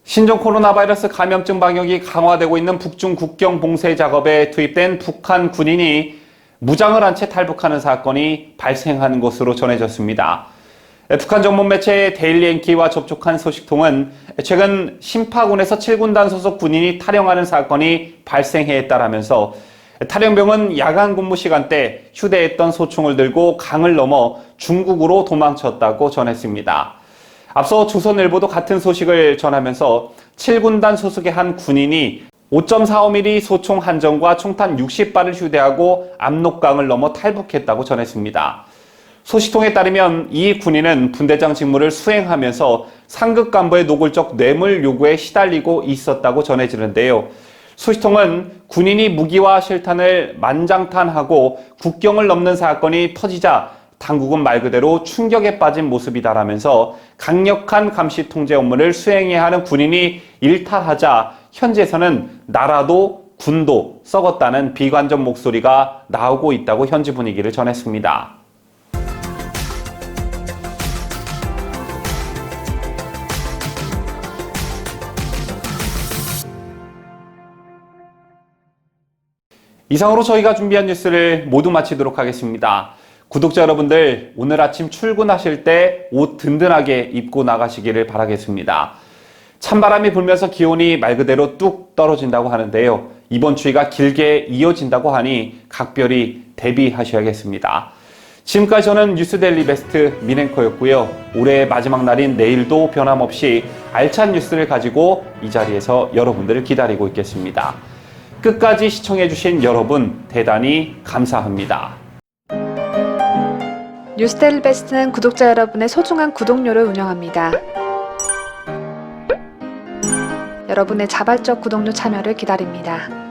[SPEAKER 2] 신종 코로나 바이러스 감염증 방역이 강화되고 있는 북중 국경 봉쇄 작업에 투입된 북한 군인이 무장을 한 채 탈북하는 사건이 발생한 것으로 전해졌습니다. 북한 전문 매체 데일리 NK와 접촉한 소식통은 최근 신파군에서 7군단 소속 군인이 탈영하는 사건이 발생했다라면서 탈영병은 야간 근무 시간대 휴대했던 소총을 들고 강을 넘어 중국으로 도망쳤다고 전했습니다. 앞서 조선일보도 같은 소식을 전하면서 7군단 소속의 한 군인이 5.45mm 소총 한정과 총탄 60발을 휴대하고 압록강을 넘어 탈북했다고 전했습니다. 소식통에 따르면 이 군인은 분대장 직무를 수행하면서 상급 간부의 노골적 뇌물 요구에 시달리고 있었다고 전해지는데요. 소식통은 군인이 무기와 실탄을 만장탄하고 국경을 넘는 사건이 터지자 당국은 말 그대로 충격에 빠진 모습이다라면서 강력한 감시 통제 업무를 수행해야 하는 군인이 일탈하자 현지에서는 나라도 군도 썩었다는 비관적 목소리가 나오고 있다고 현지 분위기를 전했습니다. 이상으로 저희가 준비한 뉴스를 모두 마치도록 하겠습니다. 구독자 여러분들, 오늘 아침 출근하실 때 옷 든든하게 입고 나가시기를 바라겠습니다. 찬바람이 불면서 기온이 말 그대로 뚝 떨어진다고 하는데요. 이번 추위가 길게 이어진다고 하니 각별히 대비하셔야겠습니다. 지금까지 저는 뉴스데일리 베스트 민앵커였고요. 올해의 마지막 날인 내일도 변함없이 알찬 뉴스를 가지고 이 자리에서 여러분들을 기다리고 있겠습니다. 끝까지 시청해주신 여러분 대단히 감사합니다.
[SPEAKER 1] 뉴스데일리 베스트는 구독자 여러분의 소중한 구독료를 운영합니다. 여러분의 자발적 구독료 참여를 기다립니다.